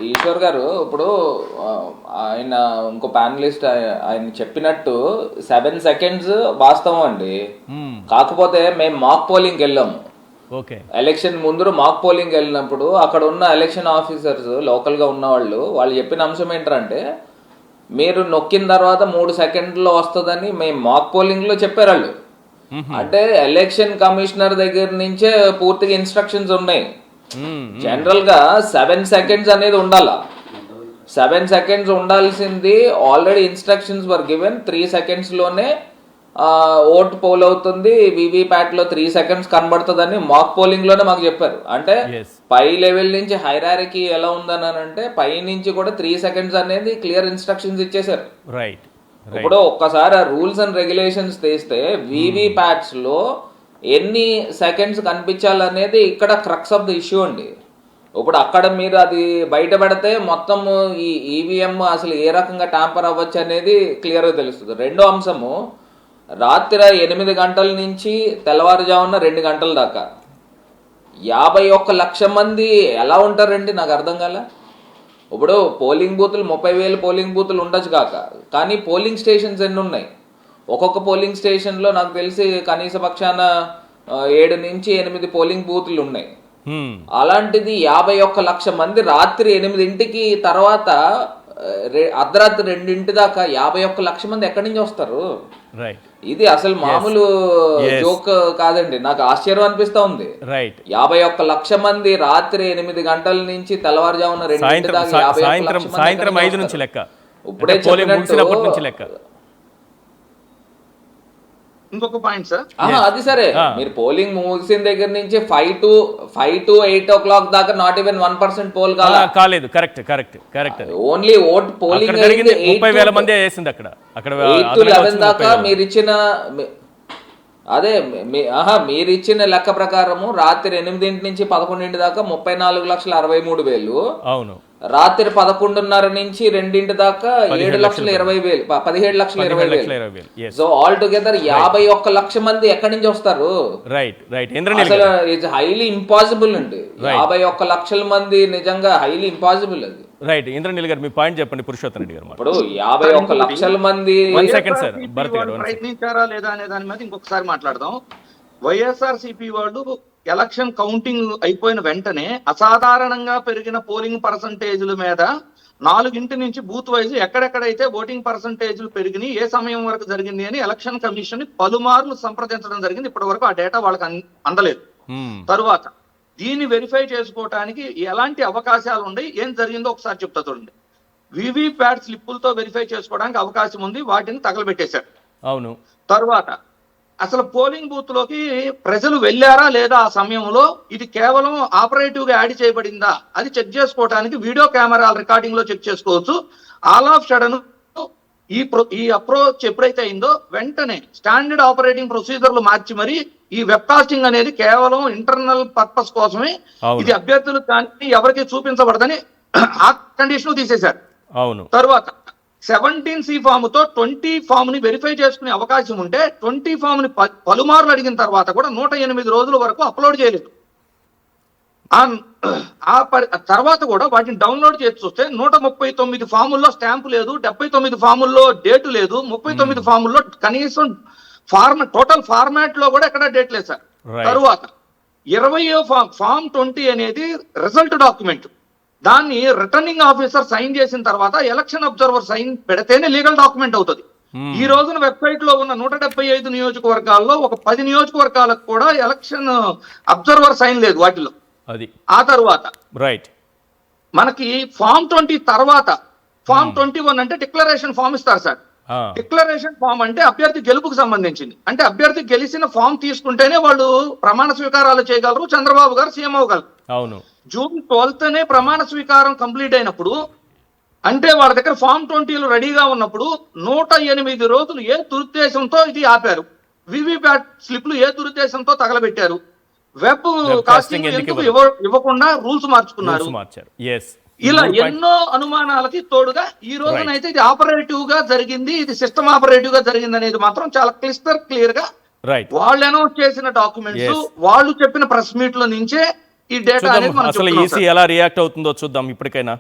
ఈశ్వర్ గారు ఇప్పుడు ఆ, ఆయన ఇంకో ప్యానలిస్ట్ ఆయన చెప్పినట్టు 7 సెకండ్స్ వాస్తవం అండి. కాకపోతే మేము మాక్ పోలింగ్కి వెళ్ళాము. ఓకే. ఎలక్షన్ ముందు మాక్ పోలింగ్ వెళ్ళినప్పుడు అక్కడ ఉన్న ఎలక్షన్ ఆఫీసర్స్ లోకల్గా ఉన్న వాళ్ళు చెప్పిన అంశం ఏంటంటే మీరు నొక్కిన తర్వాత 3 సెకండ్లో వస్తుందని మేము మాక్ పోలింగ్లో చెప్పారు వాళ్ళు. అంటే ఎలక్షన్ కమిషనర్ దగ్గర నుంచే పూర్తిగా ఇన్స్ట్రక్షన్స్ ఉన్నాయి. జనరల్ గా 7 సెకండ్స్ అనేది ఉండాల. 7 సెకండ్స్ ఉండాల్సింది already instructions were given. 3 seconds లోనే ఓట్ పోల్ అవుతుంది, వివిప్యాట్ లో 3 సెకండ్స్ కనబడుతుందని మాక్ పోలింగ్ లోనే మాకు చెప్పారు. అంటే పై లెవెల్ నుంచి హైరార్కీ ఎలా ఉందని అంటే పై నుంచి కూడా 3 సెకండ్స్ అనేది క్లియర్ ఇన్స్ట్రక్షన్స్ ఇచ్చేసారు. రైట్. ఇప్పుడు ఒక్కసారి రూల్స్ అండ్ రెగ్యులేషన్స్ తీస్తే వివిప్యాట్స్ లో ఎన్ని సెకండ్స్ కనిపించాలనేది ఇక్కడ క్రక్స్ ఆఫ్ ద ఇష్యూ అండి. ఇప్పుడు అక్కడ మీరు అది బయట పెడితే మొత్తం ఈ ఈవీఎం అసలు ఏ రకంగా ట్యాంపర్ అవ్వచ్చు అనేది క్లియర్గా తెలుస్తుంది. రెండో అంశము, రాత్రి 8 గంటల నుంచి తెల్లవారుజామున 2 గంటల దాకా 51 లక్షల మంది ఎలా ఉంటారండి? నాకు అర్థం కాలే. ఇప్పుడు పోలింగ్ బూతులు 30,000 పోలింగ్ బూతులు ఉండొచ్చు కాక, కానీ పోలింగ్ స్టేషన్స్ ఎన్ని ఉన్నాయి? ఒక్కొక్క పోలింగ్ స్టేషన్లో నాకు తెలిసి కనీస పక్షాన 7 నుంచి 8 పోలింగ్ బూతులు ఉన్నాయి. అలాంటిది 51 లక్షల మంది రాత్రి 8 తర్వాత అర్ధరాత్రి 2 దాకా 51 లక్షల మంది ఎక్కడి నుంచి వస్తారు? ఇది అసలు మామూలు జోక్ కాదండి. నాకు ఆశ్చర్యం అనిపిస్తా ఉంది. 51 లక్షల మంది రాత్రి 8 గంటల నుంచి తెల్లవారుజామున 2 దాకా సాయంత్రం 5 నుంచి లెక్క. ఇప్పుడే లెక్క. ఇంకొక పాయింట్ సార్, అది సరే, మీరు పోలింగ్ ముగిసిన దగ్గర నుంచి 5 to 8 o'clock దాకా నాట్ ఈవెన్ 1% పోల్ కాలేదు. కరెక్ట్. ఓన్లీ ఓట్ పోలింగ్ 30,000 మంది వేసింది అక్కడ. 8 to 11 దాకా మీరు ఇచ్చిన మీరు ఇచ్చిన లెక్క ప్రకారము రాత్రి 8 నుంచి 11 దాకా 34,63,000. అవును. రాత్రి 11:30 నుంచి 2 దాకా 7,20,000, 17,20,000. సో ఆల్ టుగెదర్ 51 లక్షల మంది ఎక్కడి నుంచి వస్తారు? అసలు ఇట్స్ హైలీ ఇంపాసిబుల్ అండి. 51 లక్షల మంది నిజంగా హైలీ ఇంపాసిబుల్ అది. రైట్. ఇంద్రనీల్ గారు మీ పాయింట్ చెప్పండి. పురుషోత్తమ్ రెడ్డి గారు ఇప్పుడు 51 లక్షల మంది ప్రయత్నించారా లేదా అనే దాని మీద ఇంకొకసారి మాట్లాడదాం. వైఎస్ఆర్సీపీ వాళ్ళు ఎలక్షన్ కౌంటింగ్ అయిపోయిన వెంటనే అసాధారణంగా పెరిగిన పోలింగ్ పర్సంటేజ్ల మీద 4 నుంచి బూత్ వైజ్ ఎక్కడెక్కడైతే ఓటింగ్ పర్సంటేజ్లు పెరిగినాయి, ఏ సమయం వరకు జరిగింది అని ఎలక్షన్ కమిషన్ పలుమార్లు సంప్రదించడం జరిగింది. ఇప్పటి వరకు ఆ డేటా వాళ్ళకి అందలేదు. తరువాత దీన్ని వెరిఫై చేసుకోవడానికి ఎలాంటి అవకాశాలు ఉన్నాయి, ఏం జరిగిందో ఒకసారి చెప్తా చూడండి. వివిప్యాట్ స్లిప్పులతో వెరిఫై చేసుకోవడానికి అవకాశం ఉంది, వాటిని తగలబెట్టేశారు. అవును. తరువాత అసలు పోలింగ్ బూత్ లోకి ప్రజలు వెళ్ళారా లేదా ఆ సమయంలో, ఇది కేవలం ఆపరేటివ్ గా యాడ్ చేయబడిందా అది చెక్ చేసుకోవడానికి వీడియో కెమెరాల రికార్డింగ్ లో చెక్ చేసుకోవచ్చు. ఆల్ ఆఫ్ సడన్ ఈ అప్రోచ్ ఎప్పుడైతే అయిందో వెంటనే స్టాండర్డ్ ఆపరేటింగ్ ప్రొసీజర్లు మార్చి మరి ఈ వెబ్కాస్టింగ్ అనేది కేవలం ఇంటర్నల్ పర్పస్ కోసమే, ఇది అభ్యర్థులు కానీ ఎవరికి చూపించబడదని ఆ కండిషన్ తీసేశారు. అవును. తరువాత 17C ఫామ్ తో 20 ఫామ్ ని వెరిఫై చేసుకునే అవకాశం ఉంటే 20 ఫామ్ ని పలుమార్లు అడిగిన తర్వాత కూడా 108 రోజుల వరకు అప్లోడ్ చేయలేదు. తర్వాత కూడా వాటిని డౌన్లోడ్ చేసి చూస్తే 139 ఫాముల్లో స్టాంపు లేదు, 79 ఫాముల్లో డేటు లేదు, 39 ఫాముల్లో కనీసం టోటల్ ఫార్మాట్ లో కూడా ఎక్కడ డేట్ లేదు సార్. తరువాత 20వ ఫామ్ 20 అనేది రిజల్ట్ డాక్యుమెంట్. దాన్ని రిటర్నింగ్ ఆఫీసర్ సైన్ చేసిన తర్వాత ఎలక్షన్ అబ్జర్వర్ సైన్ పెడితేనే లీగల్ డాక్యుమెంట్ అవుతుంది. ఈ రోజున వెబ్సైట్ లో ఉన్న 175 నియోజకవర్గాల్లో ఒక 10 నియోజకవర్గాలకు కూడా ఎలక్షన్ అబ్జర్వర్ సైన్ లేదు వాటిలో. ఆ తర్వాత మనకి ఫామ్ 20 తర్వాత ఫామ్ 21 అంటే డిక్లరేషన్ ఫామ్ ఇస్తారు సార్. డిక్లరేషన్ ఫామ్ అంటే అభ్యర్థి గెలుపుకు సంబంధించింది. అంటే అభ్యర్థి గెలిచిన ఫామ్ తీసుకుంటేనే వాళ్ళు ప్రమాణ స్వీకారాలు చేయగలరు, చంద్రబాబు గారు సీఎం అవ్వగలరు. అవును. జూన్ 12నే ప్రమాణ స్వీకారం కంప్లీట్ అయినప్పుడు, అంటే వాళ్ళ దగ్గర ఫామ్ 20లు రెడీగా ఉన్నప్పుడు 108 రోజులు ఏ దురుద్దేశంతో ఇది ఆపారు? వివిప్యాట్ స్లిప్లు ఏ దురుద్దేశంతో తగలబెట్టారు? వెబ్ కాస్టింగ్ ఎందుకు ఇవ్వకుండా రూల్స్ మార్చుకున్నారు? ఇలా ఎన్నో అనుమానాలకి తోడుగా ఈ రోజునైతే ఇది ఆపరేటివ్ గా జరిగింది, ఇది సిస్టమ్ ఆపరేటివ్ గా జరిగింది అనేది మాత్రం చాలా క్లియర్ గా వాళ్ళు అనౌన్స్ చేసిన డాక్యుమెంట్స్, వాళ్ళు చెప్పిన ప్రెస్ మీట్ లో నుంచే ఈ డేటా అనేది అసలు ఈసీ ఎలా రియాక్ట్ అవుతుందో చూద్దాం ఇప్పటికైనా.